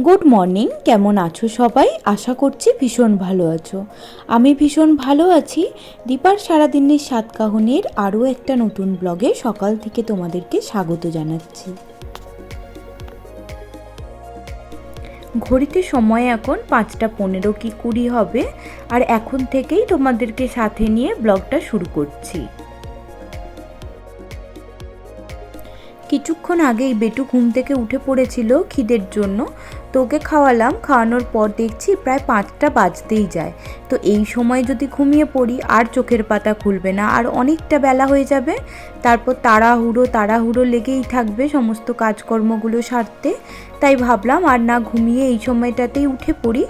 Good morning, কেমন আছো সবাই? আশা করছি ভীষণ ভালো আছো। আমি ভীষণ ভালো আছি। দীপার সারাদিনের সাতকাহনের আরও একটা নতুন ব্লগে সকাল থেকে তোমাদেরকে স্বাগত জানাচ্ছি। ঘড়িতে সময় এখন 5:15 কি 20 হবে, আর এখন থেকেই তোমাদেরকে সাথে নিয়ে ব্লগটা শুরু করছি। কিছুক্ষণ আগেই বেটু ঘুম থেকে উঠে পড়েছিল খিদের জন্য, তো ওকে খাওয়ালাম। খাওয়ানোর পর দেখছি প্রায় 5টা বাজতেই যায়। তো এই সময় যদি ঘুমিয়ে পড়ি আর চোখের পাতা খুলবে না, আর অনেকটা বেলা হয়ে যাবে। তারপর তাড়াহুড়ো লেগেই থাকবে সমস্ত কাজকর্মগুলো সারতে। তাই ভাবলাম আর না ঘুমিয়ে এই সময়টাতেই উঠে পড়ি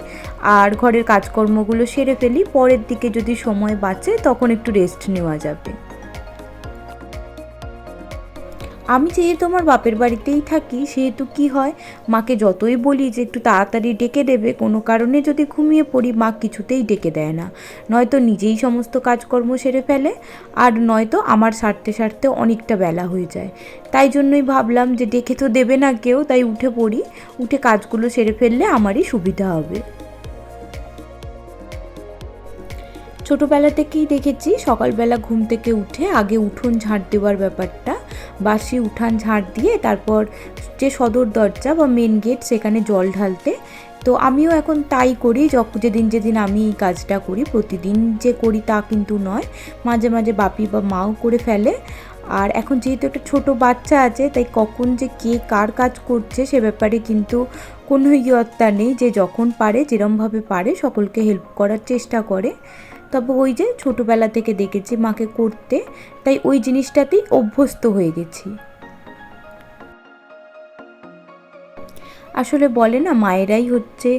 আর ঘরের কাজকর্মগুলো সেরে ফেলি। পরের দিকে যদি সময় বাঁচে তখন একটু রেস্ট নেওয়া যাবে। আমি যেহেতু আমার বাপের বাড়িতেই থাকি, সেহেতু কি হয়, মাকে যতই বলি যে একটু তাড়াতাড়ি ডেকে দেবে, কোনো কারণে যদি ঘুমিয়ে পড়ি মা কিছুতেই ডেকে দেয় না। নয়তো নিজেই সমস্ত কাজকর্ম সেরে ফেলে, আর নয়তো আমার সারতে অনেকটা বেলা হয়ে যায়। তাই জন্যই ভাবলাম যে ডেকে তো দেবে না কেউ, তাই উঠে পড়ি। উঠে কাজগুলো সেরে ফেললে আমারই সুবিধা হবে। ছোটোবেলা থেকেই দেখেছি সকালবেলা ঘুম থেকে উঠে আগে উঠোন ঝাড় দেওয়ার ব্যাপারটা। বাসি উঠান ঝাড় দিয়ে তারপর যে সদর দরজা বা মেন গেট সেখানে জল ঢালতে। তো আমিও এখন তাই করি। যেদিন আমি এই কাজটা করি, প্রতিদিন যে করি তা কিন্তু নয়, মাঝে মাঝে বাপি বা মাও করে ফেলে। আর এখন যেহেতু একটা ছোটো বাচ্চা আছে, তাই কখন যে কে কার কাজ করছে সে ব্যাপারে কিন্তু কোনো ইয়ত্তা নেই। যে যখন পারে যেরমভাবে পারে সকলকে হেল্প করার চেষ্টা করে। তবে ওই যে ছোটোবেলা থেকে দেখেছি মাকে করতে, তাই ওই জিনিসটাতেই অভ্যস্ত হয়ে গেছি। আসলে বলে না, মায়েরাই হচ্ছে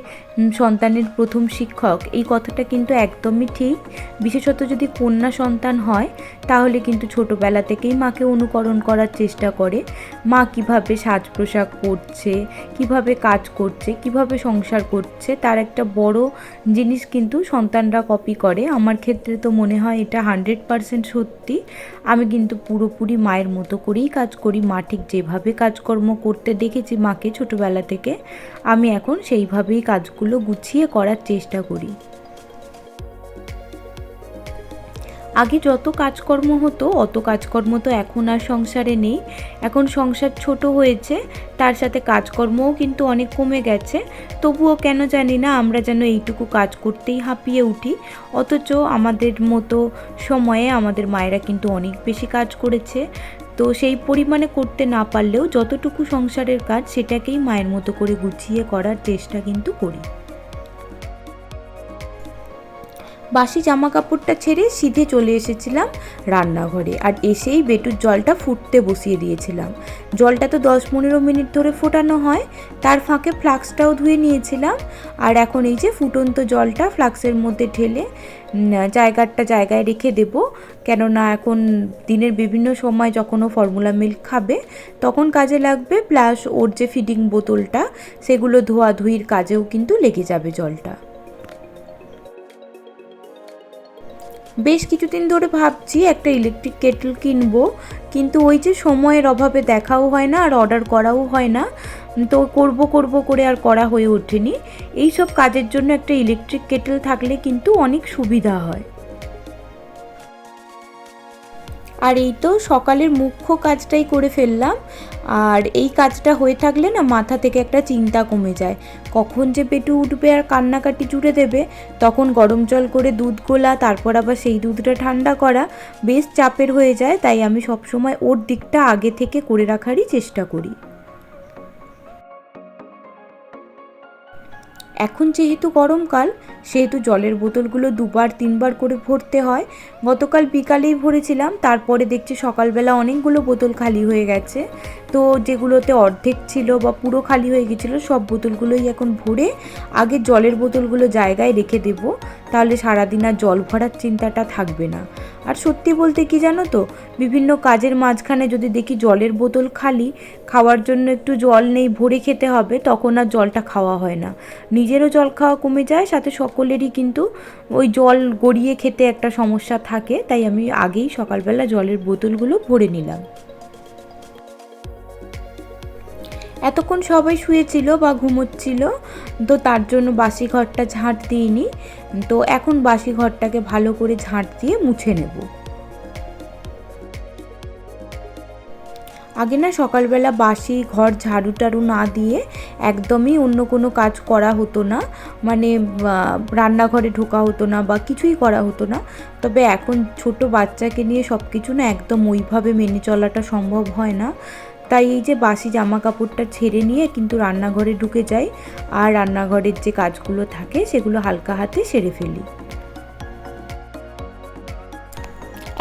সন্তানের প্রথম শিক্ষক। এই কথাটা কিন্তু একদমই ঠিক। বিশেষত যদি কন্যা সন্তান হয় তাহলে কিন্তু ছোটোবেলা থেকেই মাকে অনুকরণ করার চেষ্টা করে। মা কিভাবে সাজ পোশাক করছে, কিভাবে কাজ করছে, কিভাবে সংসার করছে, তার একটা বড় জিনিস কিন্তু সন্তানরা কপি করে। আমার ক্ষেত্রে তো মনে হয় এটা 100% সত্যি। আমি কিন্তু পুরোপুরি মায়ের মতো করেই কাজ করি। মা ঠিক যেভাবে কাজকর্ম করতে দেখেছি মাকে ছোটোবেলা থেকে, আমি এখন সেইভাবেই কাজগুলো গুছিয়ে করার চেষ্টা করি। আগে যত কাজকর্ম হতো অত কাজকর্ম তো এখন আর সংসারে নেই। এখন সংসার ছোট হয়েছে, তার সাথে কাজকর্মও কিন্তু অনেক কমে গেছে। তবুও কেন জানি না আমরা যেন এইটুকু কাজ করতেই হাঁপিয়ে উঠি। অথচ আমাদের মতো সময়ে আমাদের মায়েরা কিন্তু অনেক বেশি কাজ করেছে। তো সেই পরিমাণে করতে না পারলেও যতটুকু সংসারের কাজ সেটাকেই মায়ের মতো করে গুছিয়ে করার চেষ্টা কিন্তু করি। বাসি জামা কাপড়টা ছেড়ে সিধে চলে এসেছিলাম রান্নাঘরে, আর এসেই বেটুর জলটা ফুটতে বসিয়ে দিয়েছিলাম। জলটা তো 10-15 মিনিট ধরে ফোটানো হয়, তার ফাঁকে ফ্লাক্সটাও ধুয়ে নিয়েছিলাম। আর এখন এই যে ফুটন্ত জলটা ফ্লাক্সের মধ্যে ঢেলে জায়গায় রেখে দেব। কেননা এখন দিনের বিভিন্ন সময় যখন ও ফর্মুলা মিল্ক খাবে তখন কাজে লাগবে, প্লাস ওর যে ফিডিং বোতলটা সেগুলো ধোয়াধুয়ির কাজেও কিন্তু লেগে যাবে জলটা। বেশ কিছুদিন ধরে ভাবছি একটা ইলেকট্রিক কেটল কিনবো, কিন্তু ওই যে সময়ের অভাবে দেখাও হয় না আর অর্ডার করাও হয় না। তো করব করে আর করা হয়ে ওঠেনি। এই সব কাজের জন্য একটা ইলেকট্রিক কেটল থাকলে কিন্তু অনেক সুবিধা হয়। আর এই তো সকালের মুখ্য কাজটাই করে ফেললাম। আর এই কাজটা হয়ে থাকলে না মাথা থেকে একটা চিন্তা কমে যায়। কখন যে পেটু উঠবে আর কান্নাকাটি জুড়ে দেবে, তখন গরম জল করে দুধ গোলা, তারপর আবার সেই দুধটা ঠান্ডা করা বেশ চাপের হয়ে যায়। তাই আমি সবসময় ওর দিকটা আগে থেকে করে রাখারই চেষ্টা করি। এখন যেহেতু গরমকাল, সেহেতু জলের বোতলগুলো 2-3বার করে ভরতে হয়। গতকাল বিকালেই ভরেছিলাম, তারপরে দেখছি সকালবেলা অনেকগুলো বোতল খালি হয়ে গেছে। তো যেগুলোতে অর্ধেক ছিল বা পুরো খালি হয়ে গেছিলো সব বোতলগুলোই এখন ভরে আগে জলের বোতলগুলো জায়গায় রেখে দেব। তাহলে সারাদিন আর জল ভরার চিন্তাটা থাকবে না। আর সত্যি বলতে কি জানো তো, বিভিন্ন কাজের মাঝখানে যদি দেখি জলের বোতল খালি, খাওয়ার জন্য একটু জল নেই, ভরে খেতে হবে, তখন আর জলটা খাওয়া হয় না। নিজেরও জল খাওয়া কমে যায়, সাথে সকলেরই কিন্তু ওই জল গড়িয়ে খেতে একটা সমস্যা থাকে। তাই আমি আগেই সকালবেলা জলের বোতলগুলো ভরে নিলাম। এতক্ষণ সবাই শুয়েছিল বা ঘুমোচ্ছিল, তো তার জন্য বাসি ঘরটা ঝাঁট দিইনি। তো এখন বাসি ঘরটাকে ভালো করে ঝাঁট দিয়ে মুছে নেব। আগে না সকালবেলা বাসি ঘর ঝাড়ু টাড়ু না দিয়ে একদমই অন্য কোনো কাজ করা হতো না, মানে রান্নাঘরে ঢোকা হতো না বা কিছুই করা হতো না। তবে এখন ছোট বাচ্চাকে নিয়ে সব কিছু না একদম ওইভাবে মেনে চলাটা সম্ভব হয় না। তাই এই যে বাসি জামা কাপড়টা ছেড়ে নিয়ে কিন্তু রান্নাঘরে ঢুকে যাই, আর রান্নাঘরের যে কাজগুলো থাকে সেগুলো হালকা হাতে সেরে ফেলি।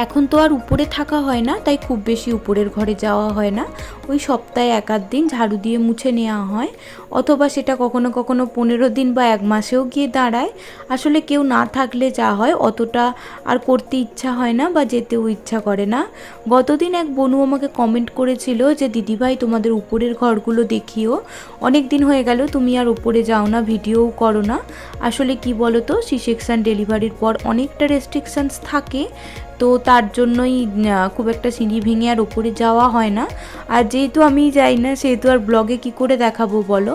এখন তো আর উপরে থাকা হয় না, তাই খুব বেশি উপরের ঘরে যাওয়া হয় না। ওই সপ্তাহে 1-8 দিন ঝাড়ু দিয়ে মুছে নেওয়া হয়, অথবা সেটা কখনো কখনো 15 দিন বা 1 মাসেও গিয়ে দাঁড়ায়। আসলে কেউ না থাকলে যা হয় অতটা আর করতে ইচ্ছা হয় না বা যেতেও ইচ্ছা করে না। গতদিন এক বনু আমাকে কমেন্ট করেছিল যে দিদিভাই তোমাদের উপরের ঘরগুলো দেখিও, অনেক দিন হয়ে গেল তুমি আর উপরে যাও না, ভিডিওও করো না। আসলে কি বলো তো, সি সেকশন ডেলিভারির পর অনেকটা রেস্ট্রিকশানস থাকে, তো তার জন্যই খুব একটা সিঁড়ি ভেঙে আর ওপরে যাওয়া হয় না। আর যেহেতু আমি যাই না সেহেতু আর ব্লগে কি করে দেখাবো বলো।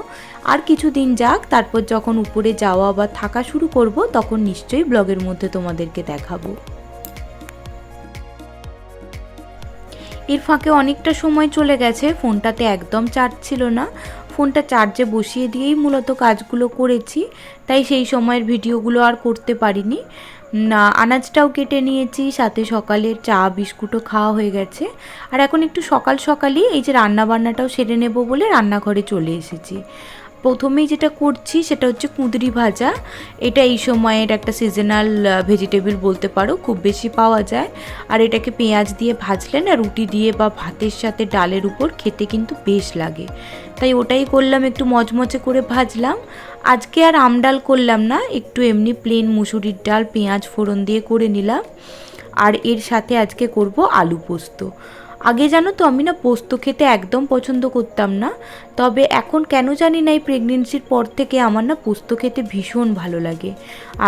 আর কিছুদিন যাক, তারপর যখন উপরে যাওয়া বা থাকা শুরু করব তখন নিশ্চয়ই ব্লগের মধ্যে তোমাদেরকে দেখাবো। এর ফাঁকে অনেকটা সময় চলে গেছে, ফোনটাতে একদম চার্জ ছিল না। ফোনটা চার্জে বসিয়ে দিয়েই মূলত কাজগুলো করেছি, তাই সেই সময়ের ভিডিওগুলো আর করতে পারিনি। আনাজটাও কেটে নিয়েছি, সাথে সকালের চা বিস্কুটও খাওয়া হয়ে গেছে। আর এখন একটু সকাল সকালই এই যে রান্নাবান্নাটাও সেরে নেব বলে রান্নাঘরে চলে এসেছি। প্রথমেই যেটা করছি সেটা হচ্ছে কুঁদরি ভাজা। এটা এই সময়ের একটা সিজনাল ভেজিটেবল বলতে পারো, খুব বেশি পাওয়া যায়। আর এটাকে পেঁয়াজ দিয়ে ভাজলে না রুটি দিয়ে বা ভাতের সাথে ডালের উপর খেতে কিন্তু বেশ লাগে, তাই ওটাই করলাম, একটু মচমচে করে ভাজলাম। আজকে আর আমডাল করলাম না, একটু এমনি প্লেন মুসুরির ডাল পেঁয়াজ ফোড়ন দিয়ে করে নিলাম। আর এর সাথে আজকে করব আলু পোস্ত। আগে জানো তো আমি না পোস্ত খেতে একদম পছন্দ করতাম না, তবে এখন কেন জানি না এই প্রেগনেন্সির পর থেকে আমার না পোস্ত খেতে ভীষণ ভালো লাগে।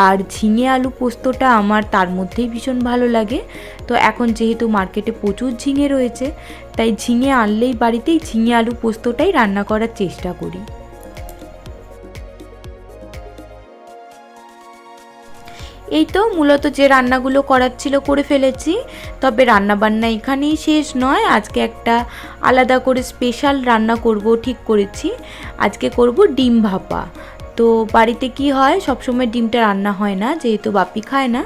আর ঝিঙে আলু পোস্তটা আমার তার মধ্যেই ভীষণ ভালো লাগে। তো এখন যেহেতু মার্কেটে প্রচুর ঝিঙে রয়েছে, তাই ঝিঙে আনলেই বাড়িতেই ঝিঙে আলু পোস্তটাই রান্না করার চেষ্টা করি। এই তো মূলত যে রান্নাগুলো করার ছিল করে ফেলেছি। তবে রান্নাবান্না এখানেই শেষ নয়, আজকে একটা আলাদা করে স্পেশাল রান্না করব ঠিক করেছি। আজকে করব ডিম ভাপা। তো বাড়িতে কি হয়, সবসময় ডিমটা রান্না হয় না, যেহেতু বাপি খায় না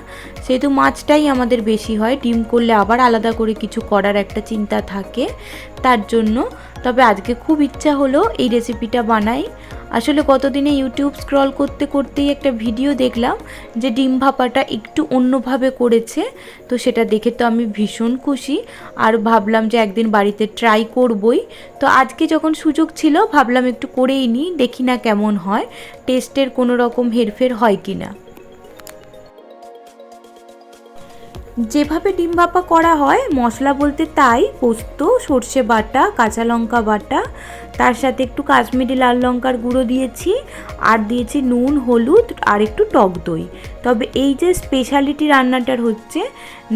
সেহেতু মাছটাই আমাদের বেশি হয়। ডিম করলে আবার আলাদা করে কিছু করার একটা চিন্তা থাকে, তার জন্য। তবে আজকে খুব ইচ্ছা হলো এই রেসিপিটা বানাই। আসলে কতদিনে ইউটিউব স্ক্রল করতে করতেই একটা ভিডিও দেখলাম যে ডিম ভাপাটা একটু অন্যভাবে করেছে, তো সেটা দেখে তো আমি ভীষণ খুশি। আর ভাবলাম যে একদিন বাড়িতে ট্রাই করবই। তো আজকে যখন সুযোগ ছিল ভাবলাম একটু করেই নিই, দেখি না কেমন হয়, টেস্টের কোনো রকম হেরফের হয় কি না। যেভাবে ডিম ভাপা করা হয় মশলা বলতে তাই, পোস্ত, সর্ষে বাটা, কাঁচা লঙ্কা বাটা, তার সাথে একটু কাশ্মীরি লাল লঙ্কার গুঁড়ো দিয়েছি, আর দিয়েছি নুন, হলুদ আর একটু টক দই। তবে এই যে স্পেশালিটি রান্নাটার হচ্ছে,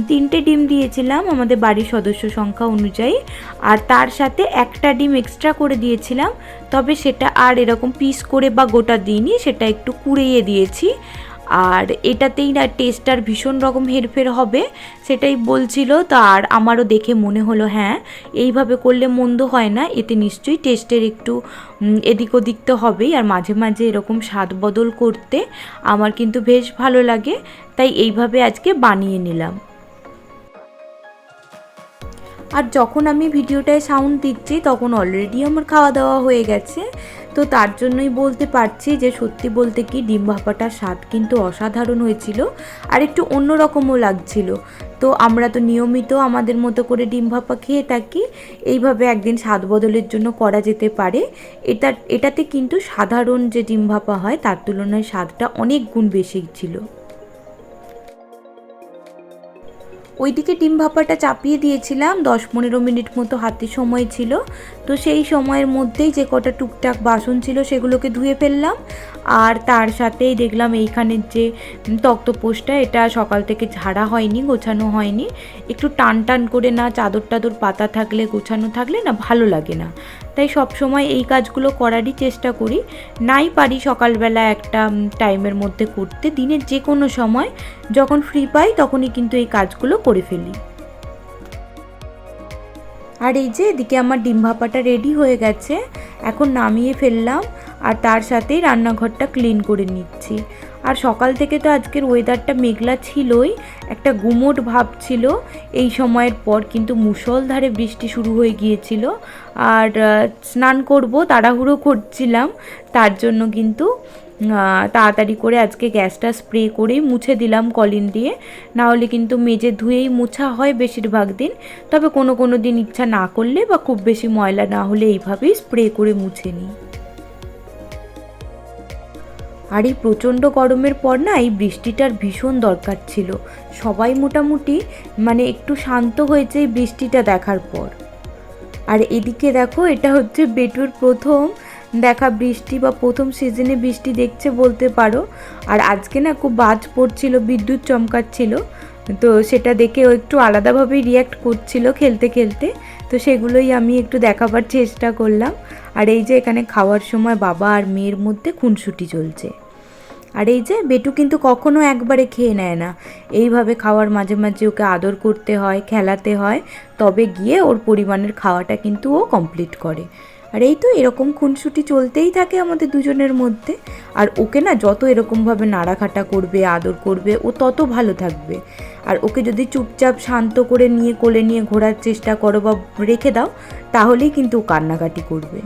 3টে ডিম দিয়েছিলাম আমাদের বাড়ির সদস্য সংখ্যা অনুযায়ী, আর তার সাথে একটা ডিম এক্সট্রা করে দিয়েছিলাম। তবে সেটা আর এরকম পিস করে বা গোটা দিইনি, সেটা একটু কুড়িয়ে দিয়েছি। আর এটাতেই না টেস্টটার ভীষণ রকম হেরফের হবে সেটাই বলছিল। তো আর আমারও দেখে মনে হলো হ্যাঁ, এইভাবে করলে মন্দ হয় না, এতে নিশ্চয়ই টেস্টের একটু এদিক ওদিক তো হবেই। আর মাঝে মাঝে এরকম স্বাদ বদল করতে আমার কিন্তু বেশ ভালো লাগে, তাই এইভাবে আজকে বানিয়ে নিলাম। আর যখন আমি ভিডিওটায় সাউন্ড দিচ্ছি তখন অলরেডি আমার খাওয়া দাওয়া হয়ে গেছে, তো তার জন্যই বলতে পারছি যে সত্যি বলতে কি ডিম ভাপাটার স্বাদ কিন্তু অসাধারণ হয়েছিল, আর একটু অন্যরকমও লাগছিল। তো আমরা তো নিয়মিত আমাদের মতো করে ডিম ভাপা খেয়ে থাকি, এইভাবে একদিন স্বাদ বদলের জন্য করা যেতে পারে। এটাতে কিন্তু সাধারণ যে ডিম ভাপা হয় তার তুলনায় স্বাদটা অনেক গুণ বেশি ছিল। ওইদিকে ডিম ভাপাটা চাপিয়ে দিয়েছিলাম, 10-15 মিনিট মতো হাতে সময় ছিল। তো সেই সময়ের মধ্যেই যে কটা টুকটাক বাসন ছিল সেগুলোকে ধুয়ে ফেললাম। আর তার সাথেই দেখলাম এইখানের যে তক্তপোষটা, এটা সকাল থেকে ঝাড়া হয়নি, গোছানো হয়নি। একটু টান টান করে না চাদর টাদর পাতা থাকলে গোছানো থাকলে না ভালো লাগে না। তাই সব সময় এই কাজগুলো করারই চেষ্টা করি। নাই পারি সকালবেলা একটা টাইমের মধ্যে করতে, দিনের যে কোনো সময় যখন ফ্রি পাই তখনই কিন্তু এই কাজগুলো করে ফেলি। আর এই যে এদিকে আমার ডিম ভাপাটা রেডি হয়ে গেছে, এখন নামিয়ে ফেললাম আর তার সাথেই রান্নাঘরটা ক্লিন করে নিচ্ছি। আর সকাল থেকে তো আজকের ওয়েদারটা মেঘলা ছিলই, একটা গুমোট ভাব ছিল। এই সময়ের পর কিন্তু মুষলধারে বৃষ্টি শুরু হয়ে গিয়েছিল। আর স্নান করব তাড়াহুড়ো করছিলাম, তার জন্য কিন্তু তাড়াতাড়ি করে আজকে গ্যাসটা স্প্রে করেই মুছে দিলাম কলিন দিয়ে। না হলে কিন্তু মেজে ধুয়েই মোছা হয় বেশিরভাগ দিন, তবে কোনো কোনো দিন ইচ্ছা না করলে বা খুব বেশি ময়লা না হলে এইভাবেই স্প্রে করে মুছে নিই। আর এই প্রচণ্ড গরমের পর না এই বৃষ্টিটার ভীষণ দরকার ছিল। সবাই মোটামুটি একটু শান্ত হয়েছে এই বৃষ্টিটা দেখার পর। আর এদিকে দেখো, এটা হচ্ছে বেটুর প্রথম দেখা বৃষ্টি বা প্রথম সিজনে বৃষ্টি দেখছে বলতে পারো। আর আজকে না খুব বাজ পড়ছিল, বিদ্যুৎ চমকাচ্ছিল, তো সেটা দেখে ও একটু আলাদাভাবেই রিয়্যাক্ট করছিল খেলতে খেলতে। তো সেগুলোই আমি একটু দেখাবার চেষ্টা করলাম। আর এই যে এখানে খাওয়ার সময় বাবা আর মেয়ের মধ্যে খুনসুটি চলছে। আর এই যে বেটু কিন্তু কখনো একবারে খেয়ে নেয় না, এইভাবে খাওয়ার মাঝে মাঝে ওকে আদর করতে হয়, খেলাতে হয়, তবে গিয়ে ওর পরিমাণের খাওয়াটা কিন্তু ও কমপ্লিট করে। আর এই তো এরকম খুনসুটি চলতেই থাকে আমাদের দুজনের মধ্যে। আর ওকে না যত এরকমভাবে নাড়াঘাটা করবে, আদর করবে, ও তত ভালো থাকবে। আর ওকে যদি চুপচাপ শান্ত করে নিয়ে কোলে নিয়ে ঘোরার চেষ্টা করো বা রেখে দাও, তাহলেই কিন্তু ও কান্নাকাটি করবে।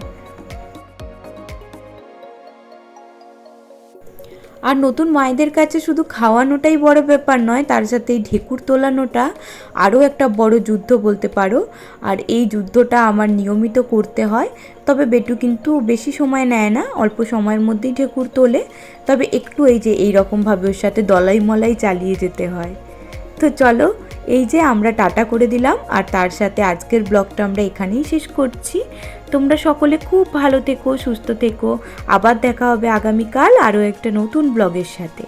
আর নতুন মায়েদের কাছে শুধু খাওয়ানোটাই বড় ব্যাপার নয়, তার সাথে এই ঢেকুর তোলানোটা আরও একটা বড় যুদ্ধ বলতে পারো। আর এই যুদ্ধটা আমার নিয়মিত করতে হয়। তবে বেটু কিন্তু বেশি সময় নেয় না, অল্প সময়ের মধ্যেই ঢেকুর তোলে, তবে একটু এই যে এইরকমভাবে ওর সাথে দলাই মলাই চালিয়ে যেতে হয়। তো চলো, এই যে আমরা টাটা করে দিলাম, আর তার সাথে আজকের ব্লগটা আমরা এখানেই শেষ করছি। তোমরা সকলে খুব ভালো থেকো, সুস্থ থেকো। আবার দেখা হবে আগামীকাল আরও একটা নতুন ব্লগের সাথে।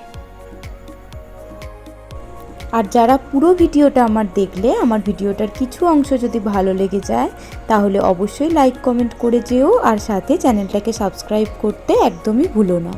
আর যারা পুরো ভিডিওটা আমার দেখলে, আমার ভিডিওটার কিছু অংশ যদি ভালো লেগে যায় তাহলে অবশ্যই লাইক কমেন্ট করে যেও, আর সাথে চ্যানেলটাকে সাবস্ক্রাইব করতে একদমই ভুলো না।